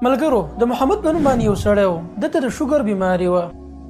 ملګرو د محمد بن باندې یو سړی و، دته د شوګر بیماری وه.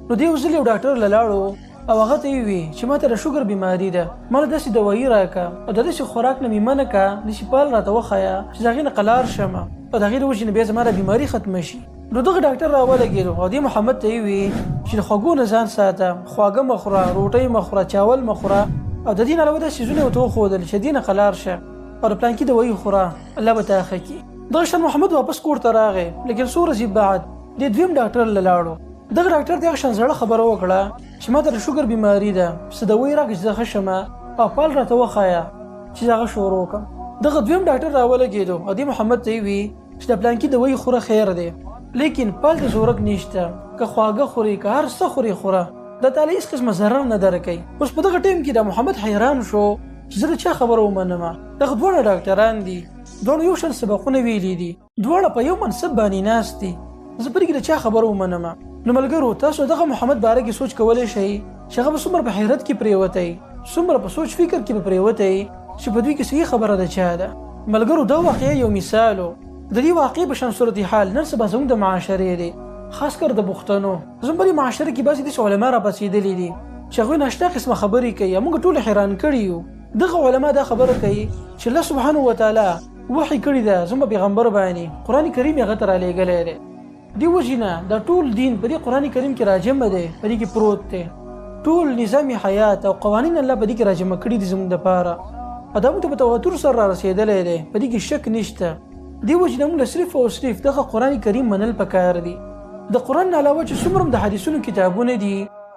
نو دی یو ځل یو ډاکټر له لاړو او هغه ته یې وویل چې ماته د شوګر بیماري ده، ما له داسې دوایي راکړه او د داسې خوراک نه مې منع کړه، داسې پال راته وښیه چې د هغې نه قلار شم او د هغې د وجې نه بیا زما د بیماري ختمه شي. نو دغه ډاکټر راولګېدو او دې محمد ته یې وویل چې د خوږو نه ځان ساته، خواږه مه خوره، روټۍ مه خوره، چاول مه خوره او د دې نه علاوه داسې څیزونه یې ورته وښودل چې دې نه قلار شه او د پلانکي دوایي خوره، الله به تا ښه کړي. دغه شان محمد واپس کور ته راغی، لیکن څو ورځې بعد دې دویم ډاکټر له لاړو. دغه ډاکټر دغه شان زړه خبره وکړه چې ماته د شوګر بیماري ده، څه دوایي راکړه چې زه ښه شم او پال راته وښیه چې زه هغه شروع کړم. دغه دویم ډاکټر راولګېدو او دې محمد ته یې وویل چې د پلانکي دوایي خوره خیر دی، لیکن پال ته زورک نشته، که خواږه خوري که هر څه خوري خوره، دا تعالی هېڅ قسمه ضرر نه درکوي. اوس په دغه ټایم کې د محمد حیران شو چې زه د چا خبره ومنم. دغه دواړه ډاکټران دي، دواړو یو شان سبقونه ویلي دي، دواړه په یو منصب باندې ناست دي، زه په دې کې د چا خبره ومنم؟ نو ملګرو تاسو دغه محمد باره کې سوچ کولی شئ چې هغه به څومره په حیرت کې پرېوتی، څومره په سوچ فکر کې به پرېوتی چې په دوی کې صحیح خبره د چا ده. ملګرو دا واقعه یو مثال و، د دې واقعې په شان صورتحال نن سبا زموږ د معاشرې دی، خاص کر د پښتنو. زموږ په دې معاشره کې بعضې داسې علما راپاڅېدلي دي چې هغوی ناشنا قسمه خبرې کوي، موږ ټول حیران کړي یو. دغه علما دا خبره کوي چې الله سبحانه وتعالی وحی کړی ده زموږ پیغمبر باندې، قرآن کریم یې هغه ته رالیږلی دی. دې وجې نه دا ټول دین په دې قرآن کریم کې راجمع دی، په دې کې پروت دی، ټول نظام حیات او قوانین الله په دې کې راجمع کړي دي زموږ دپاره، او دا موږ ته په تواتر سره را رسېدلی دی، په دې کې شک نشته. دې وجې نه موږ صرف او صرف دغه قرآن کریم منل پکار دي. د قرآن نه علاوه چې څومره د حدیثونو کتابونه دي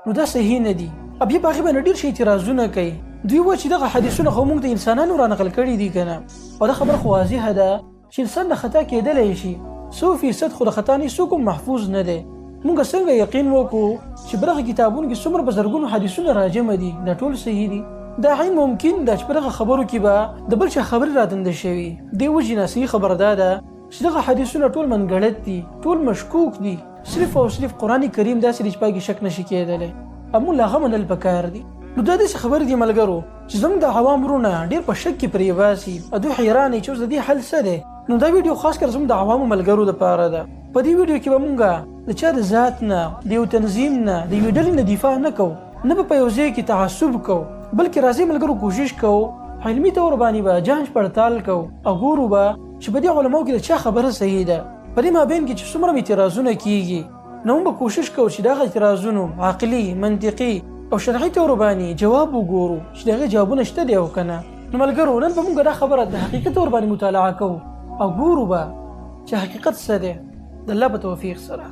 نو دا صحیح نه دي، او بیا په هغې باندې ډېر شي اعتراضونه کوي. دوی وایي چې دغه حدیثونه خو موږ د انسانانو رانقل کړي دي که نه، او دا خبره خو واضحه ده چې انسان د خطا کېدلی شي، 100% خو د خطا نه څوک محفوظ نه دی. موږ څنګه یقین وکړو چې په دغه کتابونو کې څومره په زرګونو حدیثونه راجمع دي، دا ټول صحیح دي؟ دا عین ممکن ده چې په دغه خبرو کې به د بل چا خبرې رادنده شوي. دې وجې نه صحیح خبره دا ده چې دغه حدیثونه ټول منګړت دي، ټول مشکوک دي، صرف او صرف قرآن کریم داسې دی چې په هغې شک نشي کېدلی، او موږ له هغه منل پکار دي. نو دا داسې خبرې دي ملګرو چې زموږ د عوام وروڼه ډېر په شک کې پرې باسي او دوی حیران چې اوس د دې حل څه دی. نو دا ویډیو خاص کر زموږ د عوامو ملګرو دپاره ده. په دې ویډیو کې به مونږ د چا د ذات نه، د یو تنظیم نه، د یوې ډلې نه دفاع نه کوو، نه به په یو ځای کې تعصب کوو، بلکې راځئ ملګرو کوشش کوو علمي طور باندې به جانچ پړتال کوو او ګورو به چې په دې علماو کې د چا خبره صحیح ده. په دې مابین کې چې څومره اعتراضونه کېږي نو موږ به کوشش کوو چې دغه اعتراضونو عقلي، منطقي او شرعي طور باندې جواب وګورو چې د هغې جوابونه شته دی او که نه. نو ملګرو نن به موږ دا خبره د حقیقت طور باندې مطالعه کوو او ګورو به چې حقیقت څه دی د الله په توفیق سره.